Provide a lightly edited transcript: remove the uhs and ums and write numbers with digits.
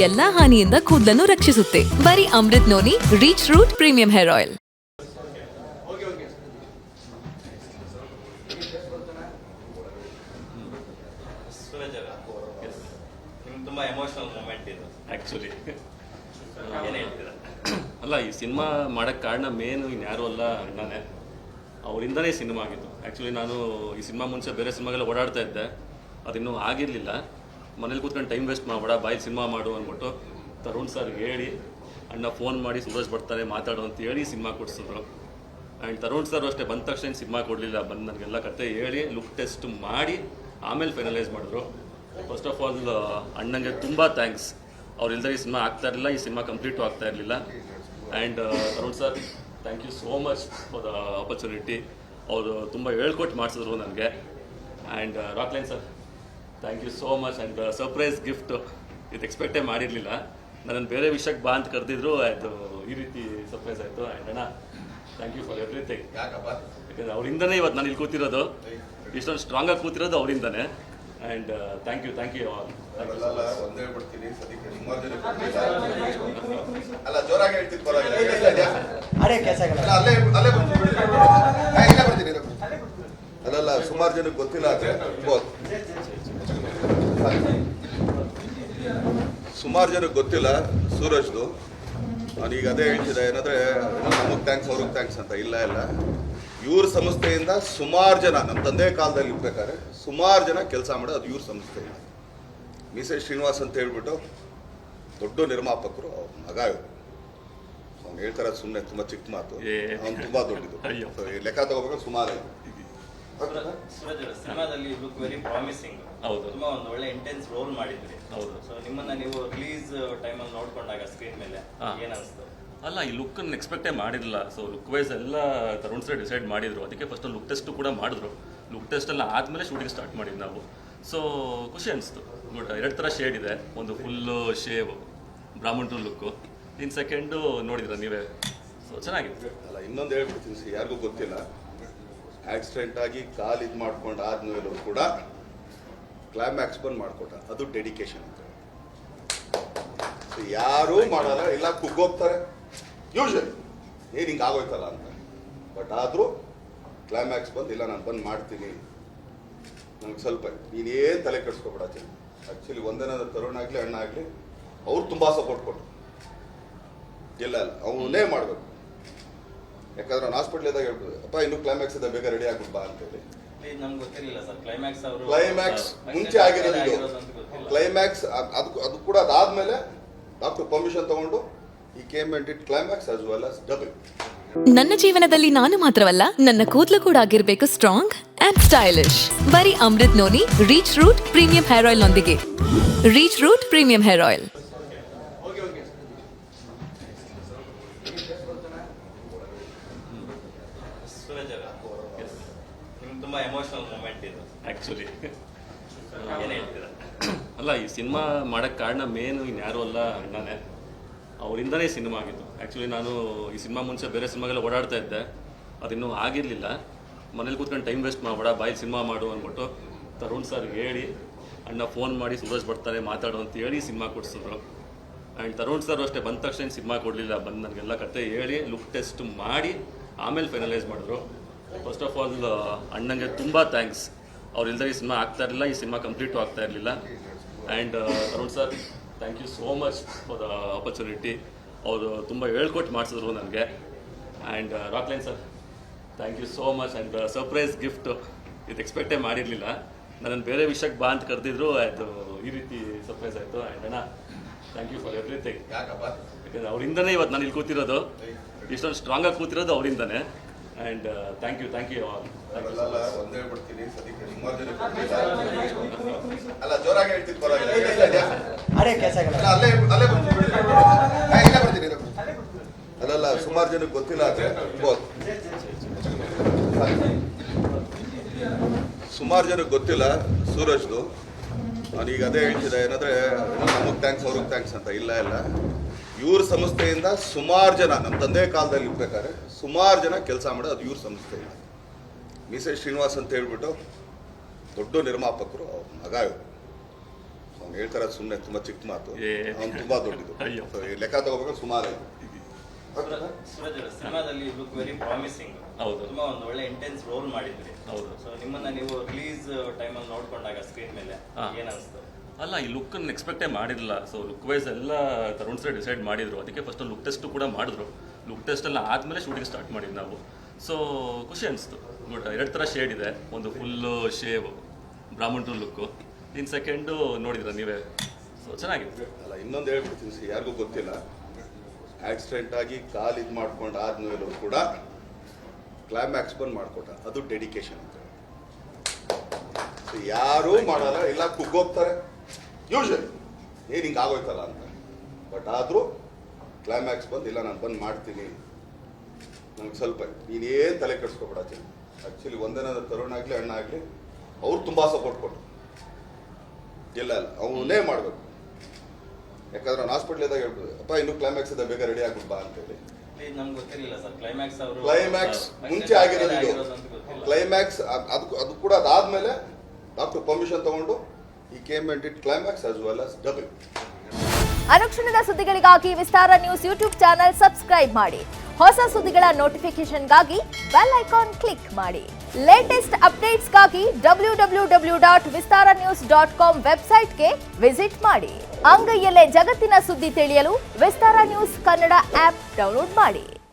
ಎಲ್ಲಾ ಹಾನಿಯಿಂದ ಕೂದಲನ್ನು ರಕ್ಷಿಸುತ್ತೆ. ಬರೀ Amrut noni reach root premium hair oil. ತುಂಬ ಎಮೋಷನಲ್ ಮೂಮೆಂಟ್ ಇದು ಆ್ಯಕ್ಚುಲಿ ಏನು ಹೇಳ್ತೀರಾ? ಅಲ್ಲ, ಈ ಸಿನಿಮಾ ಮಾಡೋಕ್ಕೆ ಕಾರಣ ಮೇನು ಇನ್ಯಾರೂ ಅಲ್ಲ, ಅಣ್ಣನೇ. ಅವರಿಂದನೇ ಸಿನಿಮಾ ಆಗಿತ್ತು. ಆ್ಯಕ್ಚುಲಿ ನಾನು ಈ ಸಿನಿಮಾ ಮುಂಚೆ ಬೇರೆ ಸಿನಿಮಾಗೆಲ್ಲ ಓಡಾಡ್ತಾ ಇದ್ದೆ, ಅದಿನ್ನೂ ಆಗಿರಲಿಲ್ಲ. ಮನೇಲಿ ಕೂತ್ಕೊಂಡು ಟೈಮ್ ವೇಸ್ಟ್ ಮಾಡಬೇಡ, ಬಾಯಿ ಸಿನಿಮಾ ಮಾಡು ಅಂದ್ಬಿಟ್ಟು ತರುಣ್ ಸರ್ ಹೇಳಿ, ಅಣ್ಣ ಫೋನ್ ಮಾಡಿ ಸುರೇಶ್ ಬರ್ತಾರೆ ಮಾತಾಡು ಅಂತ ಹೇಳಿ ಸಿನಿಮಾ ಕೊಡಿಸಿದ್ರು. ಆ್ಯಂಡ್ ತರುಣ್ ಸರ್ ಅಷ್ಟೇ ಬಂದ ತಕ್ಷಣ ಸಿನಿಮಾ ಕೊಡಲಿಲ್ಲ, ಬಂದು ನನಗೆಲ್ಲ ಕತೆ ಹೇಳಿ ಲುಕ್ ಟೆಸ್ಟ್ ಮಾಡಿ ಆಮೇಲೆ ಫೈನಲೈಸ್ ಮಾಡಿದ್ರು. ಫಸ್ಟ್ ಆಫ್ ಆಲ್ ಅಣ್ಣಂಗೆ ತುಂಬ ಥ್ಯಾಂಕ್ಸ್. ಅವ್ರು ಇಲ್ದೇ ಈ ಸಿನಿಮಾ ಆಗ್ತಾ ಇರಲಿಲ್ಲ, ಈ ಸಿನಿಮಾ ಕಂಪ್ಲೀಟು ಆಗ್ತಾ ಇರಲಿಲ್ಲ. And Tarun sir, thank you so much for the opportunity. ಅವರು ತುಂಬ ಹೇಳ್ಕೊಟ್ಟು ಮಾಡಿಸಿದ್ರು ನನಗೆ. And Rockline sir, thank you so much. And surprise gift ಇದು ಎಕ್ಸ್ಪೆಕ್ಟೇ ಮಾಡಿರಲಿಲ್ಲ. ನನ್ನನ್ನು ಬೇರೆ ವಿಷಯಕ್ಕೆ ಬಾ ಅಂತ ಕರೆದಿದ್ರು, ಅದು ಈ ರೀತಿ ಸರ್ಪ್ರೈಸ್ ಆಯಿತು. ಆ್ಯಂಡ್ ಅಣ್ಣ, ಥ್ಯಾಂಕ್ ಯು ಫಾರ್ ಎವ್ರಿಥಿಂಗ್. ಯಾಕಂದರೆ ಅವರಿಂದನೇ ಇವತ್ತು ನಾನು ಇಲ್ಲಿ ಕೂತಿರೋದು, ಇಷ್ಟೊಂದು ಸ್ಟ್ರಾಂಗಾಗಿ ಕೂತಿರೋದು ಅವರಿಂದನೇ. And thank you all. ಒಂದೇ ಹೇಳ್ಬಿಡ್ತೀನಿ, ಸದ್ಯಕ್ಕೆ ಸುಮಾರು ಜನ ಅಲ್ಲ ಜೋರಾಗಿ ಹೇಳ್ತಿದ್ದು ಪರವಾಗಿಲ್ಲ, ಅಲ್ಲೇ ಬರ್ತೀನಿ. ಅಲ್ಲಲ್ಲ ಸುಮಾರು ಜನಕ್ಕೆ ಗೊತ್ತಿಲ್ಲ, ಆದರೆ ಸುಮಾರು ಜನಕ್ಕೆ ಗೊತ್ತಿಲ್ಲ ಸೂರಜ್ದು. ನಾನೀಗ ಅದೇ ಹೇಳ್ತಿದ್ದೆ, ಏನಂದರೆ ನಮಗೆ ಥ್ಯಾಂಕ್ಸ್ ಅವ್ರಿಗೆ ಥ್ಯಾಂಕ್ಸ್ ಅಂತ ಇಲ್ಲ. ಇವ್ರ ಸಂಸ್ಥೆಯಿಂದ ಸುಮಾರು ಜನ, ನಮ್ಮ ತಂದೆ ಕಾಲದಲ್ಲಿ ಇರ್ಬೇಕಾದ್ರೆ ಸುಮಾರು ಜನ ಕೆಲಸ ಮಾಡೋದು ಅದು ಇವ್ರ ಸಂಸ್ಥೆಯಿಂದ. ಮಿಸೆಸ್ ಶ್ರೀನಿವಾಸ್ ಅಂತ ಹೇಳ್ಬಿಟ್ಟು ದೊಡ್ಡ ನಿರ್ಮಾಪಕರು, ಅವ್ರ ಮಗ ಇವರು. ಅವ್ನು ಹೇಳ್ತಾರೆ ಸುಮ್ಮನೆ ತುಂಬ ಚಿಕ್ಕ ಮಾತು, ಅವ್ನು ತುಂಬ ದೊಡ್ಡದು. ಲೆಕ್ಕ ತಗೋಬೇಕಾದ್ರೆ ಸುಮಾರು ಸಿನಿಮಾದಲ್ಲಿ ಲುಕ್ ವೆರಿ ಪ್ರಾಮಿಸಿಂಗ್. ಹೌದು, ತುಂಬಾ ಒಂದು ಒಳ್ಳೆ ಇಂಟೆನ್ಸ್ ರೋಲ್ ಮಾಡಿದ್ರಿ. ಹೌದು. ಸೊ ನಿಮ್ಮನ್ನ ನೀವು ರಿಲೀಸ್ ಟೈಮಲ್ಲಿ ನೋಡ್ಕೊಂಡಾಗ ಸ್ಕ್ರೀನ್ ಮೇಲೆ ಏನ್ ಅನಿಸ್ತು? ಅಲ್ಲ, ಈ ಲುಕ್ಕನ್ನು ಎಕ್ಸ್ಪೆಕ್ಟೇ ಮಾಡಿರಲಿಲ್ಲ. ಸೊ ಲುಕ್ ವೈಸ್ ಎಲ್ಲ ತರುಣ್ ಸರ್ ಡಿಸೈಡ್ ಮಾಡಿದರು. ಅದಕ್ಕೆ ಫಸ್ಟ್ ಲುಕ್ ಟೆಸ್ಟು ಕೂಡ ಮಾಡಿದ್ರು. ಲುಕ್ ಟೆಸ್ಟ್ ಎಲ್ಲ ಆದಮೇಲೆ ಶೂಟಿಂಗ್ ಸ್ಟಾರ್ಟ್ ಮಾಡಿದ್ದು ನಾವು. ಸೊ ಖುಷಿ ಅನಿಸ್ತು. ಗುಡ್. 2 ಥರ ಶೇಡ್ ಇದೆ, ಒಂದು ಫುಲ್ಲು ಶೇವ್ ಬ್ರಾಹ್ಮಣರು ಲುಕ್ಕು, ಇನ್ನು ಸೆಕೆಂಡು ನೋಡಿದ್ರ ನೀವೇ. ಸೊ ಚೆನ್ನಾಗಿದೆ. ಅಲ್ಲ, ಇನ್ನೊಂದು ಹೇಳ್ಬಿಡ್ತೀನಿ, ಯಾರಿಗೂ ಗೊತ್ತಿಲ್ಲ, ಆಕ್ಸಿಡೆಂಟ್ ಆಗಿ ಕಾಲು ಇದು ಮಾಡ್ಕೊಂಡು ಆದ್ಮೇಲೂ ಕೂಡ ಕ್ಲೈಮ್ಯಾಕ್ಸ್ ಬಂದು ಮಾಡಿಕೊಟ್ಟ. ಅದು ಡೆಡಿಕೇಶನ್ ಅಂತ. ಸೊ ಯಾರೂ ಮಾಡಲ್ಲ, ಇಲ್ಲ ಕುಗ್ಗೋಗ್ತಾರೆ ಯೂಶಲಿ, ಏನು ಹಿಂಗೆ ಆಗೋಯ್ತಲ್ಲ ಅಂತ. ಬಟ್ ಆದರೂ ಕ್ಲೈಮ್ಯಾಕ್ಸ್ ಬಂದು, ಇಲ್ಲ ನಾನು ಬಂದು ಮಾಡ್ತೀನಿ, ನನಗೆ ಸ್ವಲ್ಪ ನೀನೇನು ತಲೆ ಕೆಡಿಸ್ಕೊಬೇಡ. ಆ್ಯಕ್ಚುಲಿ ಒಂದೇನಾದ್ರು ತರುಣ್ ಆಗಲಿ ಅಣ್ಣ ಆಗಲಿ ಅವ್ರು ತುಂಬ ಸಪೋರ್ಟ್ ಕೊಟ್ಟರು. ಇಲ್ಲ ಅವನೇ ಮಾಡಬೇಕು. ಯಾಕಂದ್ರೆ ನಾನು ಹಾಸ್ಪಿಟ್ಲಿದ್ದಾಗ ಹೇಳ್ಬೋದು, ಅಪ್ಪ ಇನ್ನೂ ಕ್ಲೈಮ್ಯಾಕ್ಸ್ ಇದೆ, ಬೇಗ ರೆಡಿ ಆಗ್ಬಿಟ್ಟು ಬಾ ಅಂತೇಳಿ. ನಮ್ಗೆ ಗೊತ್ತಿರಲಿಲ್ಲ ಸರ್ ಕ್ಲೈಮ್ಯಾಕ್ಸ್ ಮುಂಚೆ ಆಗಿರೋದು ಇದು. ಕ್ಲೈಮ್ಯಾಕ್ಸ್ ಅದು ಕೂಡ ಅದಾದ್ಮೇಲೆ ಡಾಕ್ಟರ್ ಪರ್ಮಿಷನ್ ತಗೊಂಡು ಈ came and it climax as well as double. ನನ್ನ ಜೀವನದಲ್ಲಿ ನಾನು ಮಾತ್ರವಲ್ಲ, ನನ್ನ ಕೂದಲು ಕೂಡ ಆಗಿರಬೇಕು ಸ್ಟ್ರಾಂಗ್ ಅಂಡ್ ಸ್ಟೈಲಿಶ್. ಬರೀ Amrut noni reach root premium hair oil ನೊಂದಿಗೆ. Reach root premium hair oil. ತುಂಬಾ ಎಮೋಷನಲ್ ಮೂಮೆಂಟ್ ಇದು ಆ್ಯಕ್ಚುಲಿ ಏನು ಹೇಳ್ತೀರಾ? ಅಲ್ಲ, ಈ ಸಿನಿಮಾ ಮಾಡೋಕ್ಕೆ ಕಾರಣ ಮೇನು ಇನ್ಯಾರೂ ಅಲ್ಲ, ಅಣ್ಣನೇ. ಅವರಿಂದನೇ ಸಿನಿಮಾ ಆಗಿತ್ತು. ಆ್ಯಕ್ಚುಲಿ ನಾನು ಈ ಸಿನಿಮಾ ಮುಂಚೆ ಬೇರೆ ಸಿನಿಮಾಗೆಲ್ಲ ಓಡಾಡ್ತಾ ಇದ್ದೆ, ಅದಿನ್ನೂ ಆಗಿರಲಿಲ್ಲ. ಮನೇಲಿ ಕೂತ್ಕೊಂಡು ಟೈಮ್ ವೇಸ್ಟ್ ಮಾಡಬೇಡ, ಬಾಯಿ ಸಿನಿಮಾ ಮಾಡು ಅಂದ್ಬಿಟ್ಟು ತರುಣ್ ಸರ್ ಹೇಳಿ, ಅಣ್ಣ ಫೋನ್ ಮಾಡಿ ಸುರೇಶ್ ಬರ್ತಾರೆ ಮಾತಾಡು ಅಂತ ಹೇಳಿ ಸಿನಿಮಾ ಕೊಡಿಸಿದ್ರು. ಆ್ಯಂಡ್ ತರುಣ್ ಸರ್ ಅಷ್ಟೇ ಬಂದ ತಕ್ಷಣ ಸಿನಿಮಾ ಕೊಡಲಿಲ್ಲ, ಬಂದು ನನಗೆಲ್ಲ ಕತೆ ಹೇಳಿ ಲುಕ್ ಟೆಸ್ಟ್ ಮಾಡಿ ಆಮೇಲೆ ಫೈನಲೈಸ್ ಮಾಡಿದ್ರು. ಫಸ್ಟ್ ಆಫ್ ಆಲ್ ಅಣ್ಣಂಗೆ ತುಂಬ ಥ್ಯಾಂಕ್ಸ್. ಅವ್ರು ಇಲ್ದೇ ಈ ಸಿನಿಮಾ ಆಗ್ತಾ ಇರಲಿಲ್ಲ, ಈ ಸಿನಿಮಾ ಕಂಪ್ಲೀಟು ಆಗ್ತಾ ಇರಲಿಲ್ಲ. And Tarun sir, thank you so much for the opportunity. ಅವರು ತುಂಬ ಹೇಳ್ಕೊಟ್ಟು ಮಾಡಿಸಿದ್ರು ನನಗೆ. And Rockline sir, thank you so much. And surprise gift ಇದು ಎಕ್ಸ್ಪೆಕ್ಟೇ ಮಾಡಿರಲಿಲ್ಲ. ನನ್ನನ್ನು ಬೇರೆ ವಿಷಯಕ್ಕೆ ಬಾ ಅಂತ ಕರೆದಿದ್ರು, ಅದು ಈ ರೀತಿ ಸರ್ಪ್ರೈಸ್ ಆಯಿತು. ಆ್ಯಂಡ್ ಅಣ್ಣ, ಥ್ಯಾಂಕ್ ಯು ಫಾರ್ ಎವ್ರಿಥಿಂಗ್. ಯಾಕಂದರೆ ಅವರಿಂದನೇ ಇವತ್ತು ನಾನು ಇಲ್ಲಿ ಕೂತಿರೋದು, ಇಷ್ಟೊಂದು ಸ್ಟ್ರಾಂಗಾಗಿ ಕೂತಿರೋದು ಅವರಿಂದನೇ. And thank you all. ಒಂದೇ ಹೇಳ್ಬಿಡ್ತೀನಿ, ಸದ್ಯಕ್ಕೆ ಸುಮಾರು ಜನ ಅಲ್ಲ ಜೋರಾಗಿ ಹೇಳ್ತಿದ್ದು ಪರವಾಗಿಲ್ಲ, ಅಲ್ಲೇ ಬರ್ತೀನಿ. ಅಲ್ಲಲ್ಲ ಸುಮಾರು ಜನಕ್ಕೆ ಗೊತ್ತಿಲ್ಲ, ಆದರೆ ಸುಮಾರು ಜನಕ್ಕೆ ಗೊತ್ತಿಲ್ಲ ಸೂರಜ್ದು. ನಾನೀಗ ಅದೇ ಹೇಳ್ತಿದ್ದೆ, ಏನಂದರೆ ನಮಗೆ ಥ್ಯಾಂಕ್ಸ್ ಅವ್ರಿಗೆ ಥ್ಯಾಂಕ್ಸ್ ಅಂತ ಇಲ್ಲ. ಇವ್ರ ಸಂಸ್ಥೆಯಿಂದ ಸುಮಾರು ಜನ, ನಮ್ಮ ತಂದೆ ಕಾಲದಲ್ಲಿ ಇರ್ಬೇಕಾದ್ರೆ ಸುಮಾರು ಜನ ಕೆಲಸ ಮಾಡೋದು ಅದು ಇವ್ರ ಸಂಸ್ಥೆಯಿಂದ. ಮಿಸೆಸ್ ಶ್ರೀನಿವಾಸ್ ಅಂತ ಹೇಳ್ಬಿಟ್ಟು ದೊಡ್ಡ ನಿರ್ಮಾಪಕರು, ಅವ್ರ ಮಗ ಇವರು. ಅವ್ನು ಹೇಳ್ತಾರೆ ಸುಮ್ಮನೆ ತುಂಬ ಚಿಕ್ಕ ಮಾತು, ಏ. ಅವ್ನು ತುಂಬ ದೊಡ್ಡದು. ಅಯ್ಯೋ. So, ಈ ಲೆಕ್ಕ ತಗೋಬೇಕಾದ್ರೆ ಸುಮಾರು ಇದೆ. ಸೂರಜ್ ಅವರ ಸಿನಿಮಾದಲ್ಲಿ ಲುಕ್ ವೆರಿ ಪ್ರಾಮಿಸಿಂಗ್. ಹೌದು. ತುಂಬಾ ಒಂದು ಒಳ್ಳೆ ಇಂಟೆನ್ಸ್ ರೋಲ್ ಮಾಡಿದ್ರಿ. ಹೌದು. ಸೊ ನಿಮ್ಮನ್ನ ನೀವು ರಿಲೀಸ್ ಟೈಮಲ್ಲಿ ನೋಡ್ಕೊಂಡಾಗ ಸ್ಕ್ರೀನ್ ಮೇಲೆ ಹಾ. ಏನ್ ಅನ್ಸ್ತು? ಅಲ್ಲ, ಈ ಲುಕ್ಕನ್ನು ಎಕ್ಸ್ಪೆಕ್ಟೇ ಮಾಡಿರಲಿಲ್ಲ. ಸೊ ಲುಕ್ ವೈಸ್ ಎಲ್ಲ ತರುಣ್ ಸರ್ ಡಿಸೈಡ್ ಮಾಡಿದ್ರು. ಅದಕ್ಕೆ ಫಸ್ಟ್ ಲುಕ್ ಟೆಸ್ಟು ಕೂಡ ಮಾಡಿದ್ರು. ಲುಕ್ ಟೆಸ್ಟ್ ಎಲ್ಲ ಆದಮೇಲೆ ಶೂಟಿಂಗ್ ಸ್ಟಾರ್ಟ್ ಮಾಡಿದ್ದು ನಾವು. ಸೊ ಖುಷಿ ಅನಿಸ್ತು. ಗುಡ್. 2 ಥರ ಶೇಡ್ ಇದೆ. ಒಂದು ಫುಲ್ಲು ಶೇವ್ ಬ್ರಾಹ್ಮಣರು ಲುಕ್ಕು, ಇನ್ನು ಸೆಕೆಂಡು ನೋಡಿದ್ರ ನೀವೇ. ಸೊ ಚೆನ್ನಾಗಿದೆ. ಅಲ್ಲ, ಇನ್ನೊಂದು ಹೇಳ್ಬಿಡ್ತೀನಿ, ಯಾರಿಗೂ ಗೊತ್ತಿಲ್ಲ, ಆಕ್ಸಿಡೆಂಟ್ ಆಗಿ ಕಾಲು ಇದು ಮಾಡ್ಕೊಂಡು ಆದ್ಮೇಲೂ ಕೂಡ ಕ್ಲೈಮ್ಯಾಕ್ಸ್ ಬಂದು ಮಾಡಿಕೊಟ್ಟ. ಅದು ಡೆಡಿಕೇಶನ್ ಅಂತ. ಯಾರೂ ಮಾಡಲ್ಲ, ಇಲ್ಲ ಕುಗ್ಗೋಗ್ತಾರೆ ಯೂಶಲಿ, ಏನು ಹಿಂಗೆ ಆಗೋಯ್ತಲ್ಲ ಅಂತ. ಬಟ್ ಆದರೂ ಕ್ಲೈಮ್ಯಾಕ್ಸ್ ಬಂದು ಇಲ್ಲ ನಾನು ಬಂದು ಮಾಡ್ತೀನಿ, ನಂಗೆ ಸ್ವಲ್ಪ ನೀನೇನು ತಲೆ ಕೆಡಿಸ್ಕೊಬೇಡ. ಆ್ಯಕ್ಚುಲಿ ಒಂದೇನ ತರುಣ್ ಆಗಲಿ ಅಣ್ಣ ಆಗಲಿ ಅವ್ರು ತುಂಬ ಸಪೋರ್ಟ್ ಕೊಟ್ಟರು. ಇಲ್ಲ ಅವನೇ ಮಾಡಬೇಕು. ಯಾಕಂದ್ರೆ ನಾನು ಹಾಸ್ಪಿಟ್ಲಿದ್ದಾಗ ಹೇಳ್ಬೋದು, ಅಪ್ಪ ಇನ್ನೂ ಕ್ಲೈಮ್ಯಾಕ್ಸ್ ಇದೆ, ಬೇಗ ರೆಡಿ ಆಗ್ಬಿಟ್ಟು ಬಾ ಅಂತೇಳಿ. ನಮ್ಗೆ ಗೊತ್ತಿರಲಿಲ್ಲ ಸರ್ ಕ್ಲೈಮ್ಯಾಕ್ಸ್ ಅವರು. ಕ್ಲೈಮ್ಯಾಕ್ಸ್ ಮುಂಚೆ ಆಗಿರೋದು ಇದು. ಕ್ಲೈಮ್ಯಾಕ್ಸ್ ಅದು ಕೂಡ ಅದಾದ್ಮೇಲೆ ಡಾಕ್ಟರ್ ಪರ್ಮಿಷನ್ ತಗೊಂಡು ಈ came and it climax as well as double. ಅನುಕ್ಷಣದ ಸುದ್ದಿಗಳಿಗಾಗಿ ವಿಸ್ತಾರ ನ್ಯೂಸ್ ಯೂಟ್ಯೂಬ್ ಚಾನೆಲ್ ಸಬ್ಸ್ಕ್ರೈಬ್ ಮಾಡಿ. ಹೊಸ ಸುದ್ದಿಗಳ ನೋಟಿಫಿಕೇಶನ್ಗಾಗಿ ಬೆಲ್ ಐಕಾನ್ ಕ್ಲಿಕ್ ಮಾಡಿ. ಲೇಟೆಸ್ಟ್ ಅಪ್ಡೇಟ್ಸ್ಗಾಗಿ www.vistaranews.com ವೆಬ್ಸೈಟ್ಗೆ ವಿಸಿಟ್ ಮಾಡಿ. ಅಂಗೈಯಲ್ಲೇ ಜಗತ್ತಿನ ಸುದ್ದಿ ತಿಳಿಯಲು ವಿಸ್ತಾರ ನ್ಯೂಸ್ ಕನ್ನಡ ಆಪ್ ಡೌನ್ಲೋಡ್ ಮಾಡಿ.